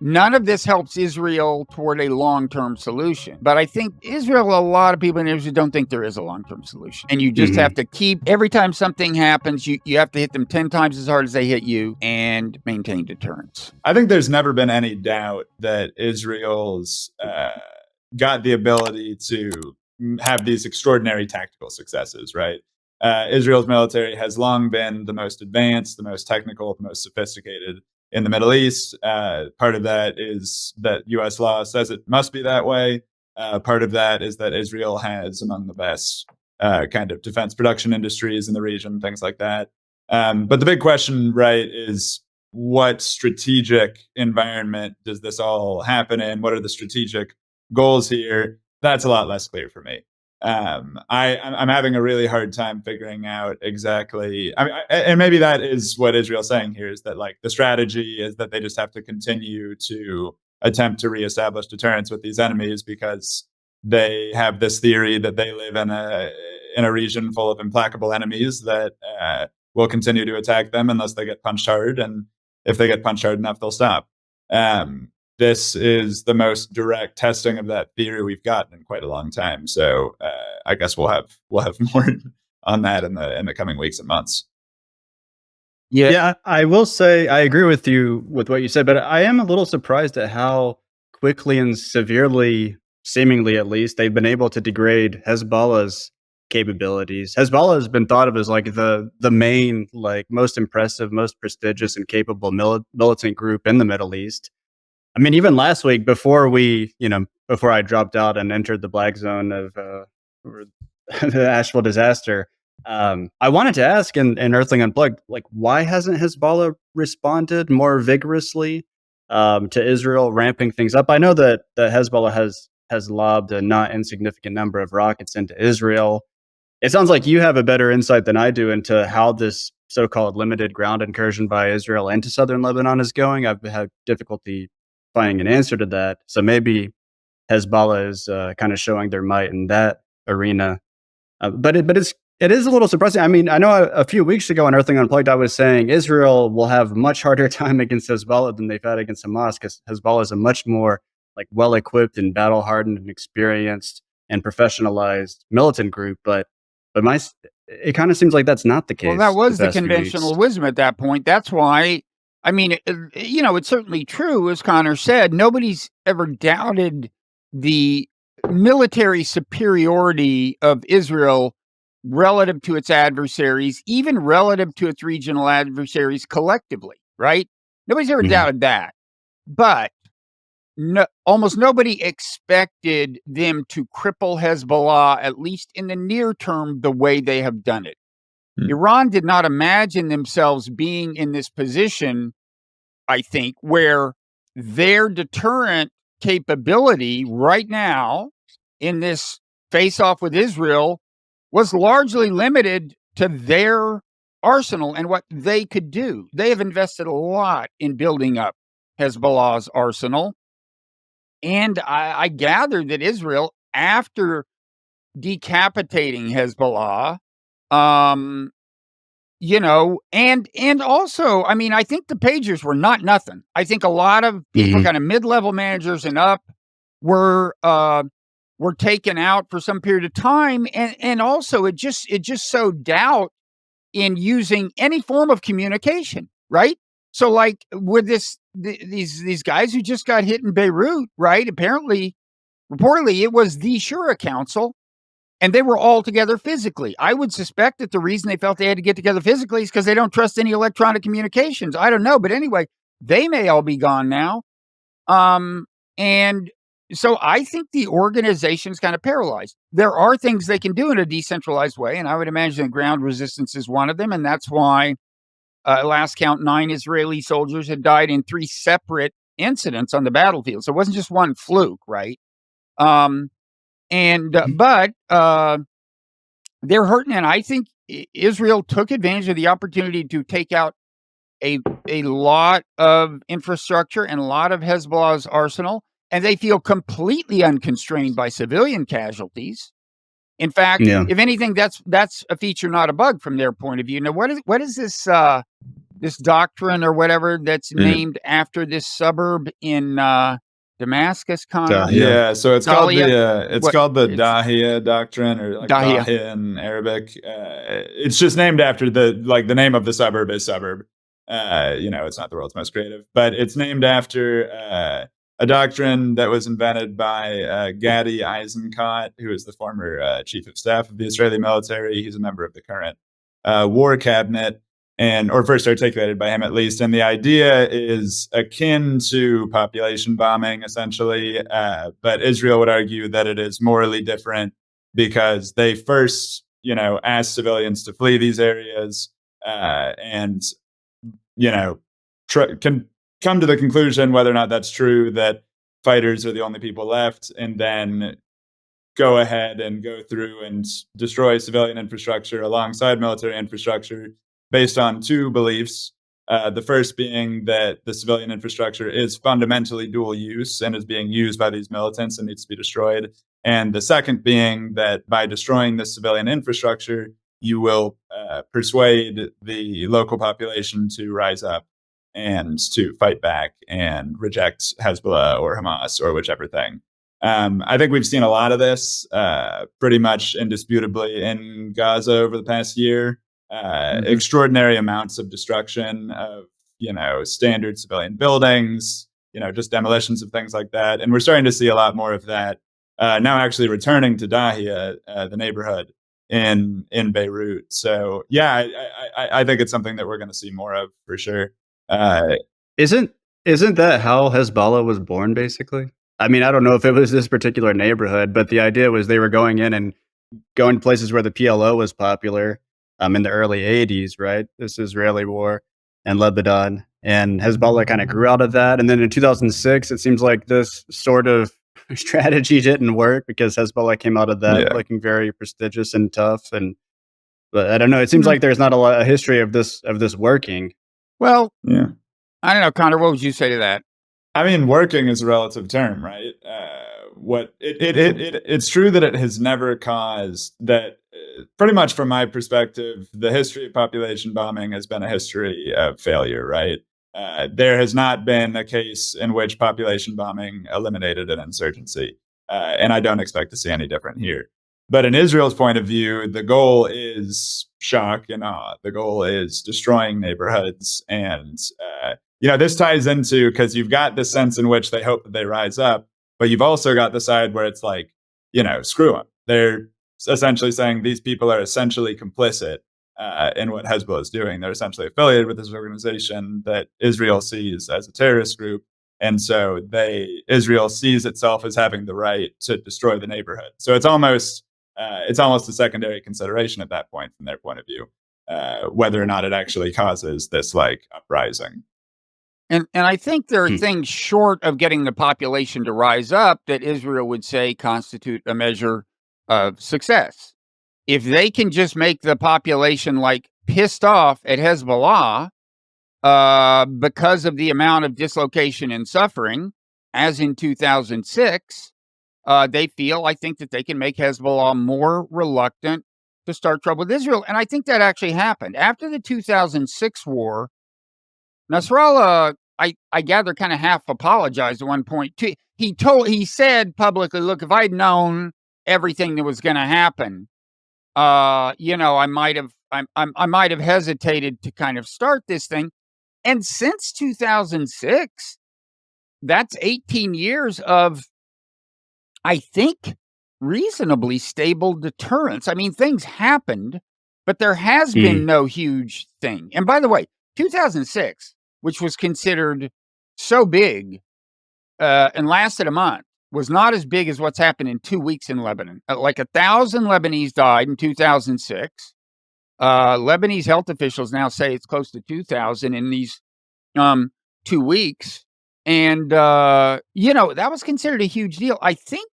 none of this helps Israel toward a long-term solution. But I think Israel, a lot of people in Israel don't think there is a long-term solution. And you just have to keep, every time something happens, you have to hit them 10 times as hard as they hit you and maintain deterrence. I think there's never been any doubt that Israel's got the ability to have these extraordinary tactical successes, right? Israel's military has long been the most advanced, the most technical, the most sophisticated in the Middle East. Part of that is that U.S. law says it must be that way. Part of that is that Israel has among the best kind of defense production industries in the region, things like that. But the big question, right, is what strategic environment does this all happen in? What are the strategic goals here? That's a lot less clear for me. I'm having a really hard time figuring out exactly. And maybe that is what Israel's saying here, is that like the strategy is that they just have to continue to attempt to reestablish deterrence with these enemies because they have this theory that they live in a region full of implacable enemies that will continue to attack them unless they get punched hard, and if they get punched hard enough, they'll stop. This is the most direct testing of that theory we've gotten in quite a long time. So I guess we'll have more on that in the coming weeks and months. Yeah, I will say I agree with you with what you said, but I am a little surprised at how quickly and severely, seemingly at least, they've been able to degrade Hezbollah's capabilities. Hezbollah has been thought of as like the main, like most impressive, most prestigious and capable militant group in the Middle East. I mean, even last week, before I dropped out and entered the black zone of the Asheville disaster, I wanted to ask in Earthling Unplugged, like, why hasn't Hezbollah responded more vigorously to Israel ramping things up? I know that Hezbollah has lobbed a not insignificant number of rockets into Israel. It sounds like you have a better insight than I do into how this so-called limited ground incursion by Israel into southern Lebanon is going. I've had difficulty finding an answer to that. So maybe Hezbollah is kind of showing their might in that arena. But it is a little surprising. I mean, I know a few weeks ago on Earthling Unplugged, I was saying Israel will have much harder time against Hezbollah than they've had against Hamas, because Hezbollah is a much more like well-equipped and battle-hardened and experienced and professionalized militant group. But it kind of seems like that's not the case. Well, that was the conventional wisdom at that point. That's why, I mean, it's certainly true, as Connor said, nobody's ever doubted the military superiority of Israel relative to its adversaries, even relative to its regional adversaries collectively, right? Nobody's ever doubted that. But almost nobody expected them to cripple Hezbollah, at least in the near term, the way they have done it. Iran did not imagine themselves being in this position, I think, where their deterrent capability right now in this face-off with Israel was largely limited to their arsenal and what they could do. They have invested a lot in building up Hezbollah's arsenal. And I gather that Israel, after decapitating Hezbollah, and also, I mean, I think the pagers were not nothing. I think a lot of people, kind of mid-level managers and up, were taken out for some period of time, and also it just sowed doubt in using any form of communication, right? So, like with these guys who just got hit in Beirut, right? Reportedly, it was the Shura Council, and they were all together physically. I would suspect that the reason they felt they had to get together physically is because they don't trust any electronic communications. I don't know, but anyway, they may all be gone now. And so I think the organization is kind of paralyzed. There are things they can do in a decentralized way, and I would imagine that ground resistance is one of them, and that's why last count, 9 Israeli soldiers had died in 3 separate incidents on the battlefield. So it wasn't just one fluke, right? But they're hurting, and I think Israel took advantage of the opportunity to take out a lot of infrastructure and a lot of Hezbollah's arsenal, and they feel completely unconstrained by civilian casualties. In fact, if anything, that's a feature, not a bug, from their point of view. Now, what is this this doctrine or whatever that's named after this suburb in Damascus, Connor? Yeah, so it's called the It's Dahiya Doctrine, or like Dahiya. Dahiya in Arabic. It's just named after the name of the suburb is suburb. It's not the world's most creative, but it's named after a doctrine that was invented by Gadi Eisenkot, who is the former chief of staff of the Israeli military. He's a member of the current war cabinet, or first articulated by him at least. And the idea is akin to population bombing, essentially. But Israel would argue that it is morally different because they first, asked civilians to flee these areas and, can come to the conclusion, whether or not that's true, that fighters are the only people left, and then go ahead and go through and destroy civilian infrastructure alongside military infrastructure based on two beliefs. The first being that the civilian infrastructure is fundamentally dual use and is being used by these militants and needs to be destroyed. And the second being that by destroying the civilian infrastructure, you will persuade the local population to rise up and to fight back and reject Hezbollah or Hamas or whichever thing. I think we've seen a lot of this pretty much indisputably in Gaza over the past year. Extraordinary amounts of destruction of, standard civilian buildings, just demolitions of things like that. And we're starting to see a lot more of that now actually returning to Dahiya, the neighborhood in Beirut. So, yeah, I think it's something that we're going to see more of for sure. Isn't that how Hezbollah was born, basically? I mean, I don't know if it was this particular neighborhood, but the idea was they were going in and going to places where the PLO was popular in the early 80s, right? This Israeli war and Lebanon. And Hezbollah kind of grew out of that. And then in 2006, it seems like this sort of strategy didn't work because Hezbollah came out of that looking very prestigious and tough. But I don't know. It seems like there's not a history of this working. Well, I don't know, Connor. What would you say to that? I mean, working is a relative term, right? It's true that it has never caused that. Pretty much from my perspective, the history of population bombing has been a history of failure, right? There has not been a case in which population bombing eliminated an insurgency, and I don't expect to see any different here. But in Israel's point of view, the goal is shock and awe. The goal is destroying neighborhoods. And, this ties into, because you've got this sense in which they hope that they rise up, but you've also got the side where it's like, screw them. They're essentially saying these people are essentially complicit in what Hezbollah is doing. They're essentially affiliated with this organization that Israel sees as a terrorist group. And so Israel sees itself as having the right to destroy the neighborhood. So it's almost a secondary consideration at that point from their point of view, whether or not it actually causes this uprising. And I think there are things short of getting the population to rise up that Israel would say constitute a measure of success. If they can just make the population pissed off at Hezbollah because of the amount of dislocation and suffering, as in 2006, they feel, I think, that they can make Hezbollah more reluctant to start trouble with Israel. And I think that actually happened. After the 2006 war, Nasrallah, I gather, kind of half apologized at one point too. He said publicly, look, if I'd known everything that was going to happen, I might have hesitated to kind of start this thing. And since 2006, that's 18 years of, I think, reasonably stable deterrence. I mean, things happened, but there has been no huge thing. And by the way, 2006, which was considered so big and lasted a month, was not as big as what's happened in 2 weeks in Lebanon. 1,000 Lebanese died in 2006. Lebanese health officials now say it's close to 2,000 in these 2 weeks. And, that was considered a huge deal. I think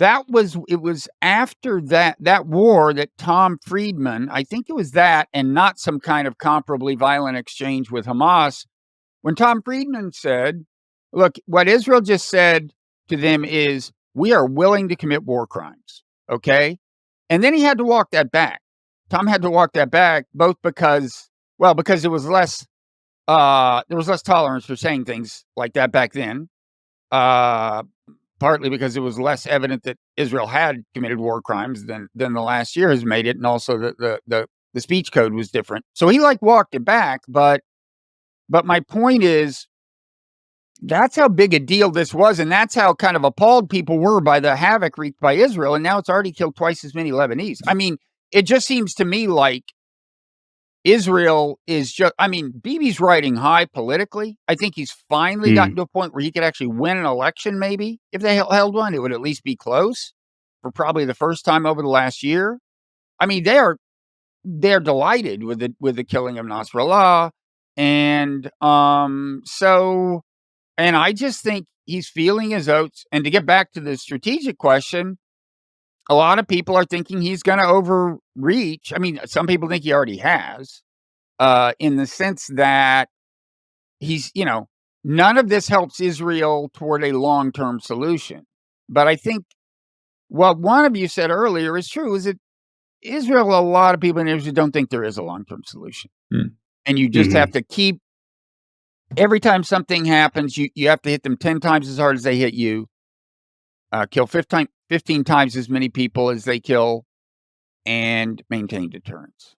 it was after that war that Tom Friedman, I think it was that and not some kind of comparably violent exchange with Hamas, when Tom Friedman said, look, what Israel just said to them is, we are willing to commit war crimes. Okay. And then he had to walk that back. Tom had to walk that back, both because it was less there was less tolerance for saying things like that back then. Partly because it was less evident that Israel had committed war crimes than the last year has made it, and also the speech code was different. So he walked it back, but my point is, that's how big a deal this was, and that's how kind of appalled people were by the havoc wreaked by Israel, and now it's already killed twice as many Lebanese. I mean, it just seems to me like Israel is just, Bibi's riding high politically. I think he's finally gotten to a point where he could actually win an election, maybe. If they held one, it would at least be close for probably the first time over the last year. I mean, they're delighted with the killing of Nasrallah. And and I just think he's feeling his oats. And to get back to the strategic question, a lot of people are thinking he's going to overreach. I mean, some people think he already has, in the sense that he's, none of this helps Israel toward a long-term solution. But I think what one of you said earlier is true, is that Israel, a lot of people in Israel don't think there is a long-term solution. And you just have to keep, every time something happens, you have to hit them 10 times as hard as they hit you, kill 15 times as many people as they kill, and maintain deterrence.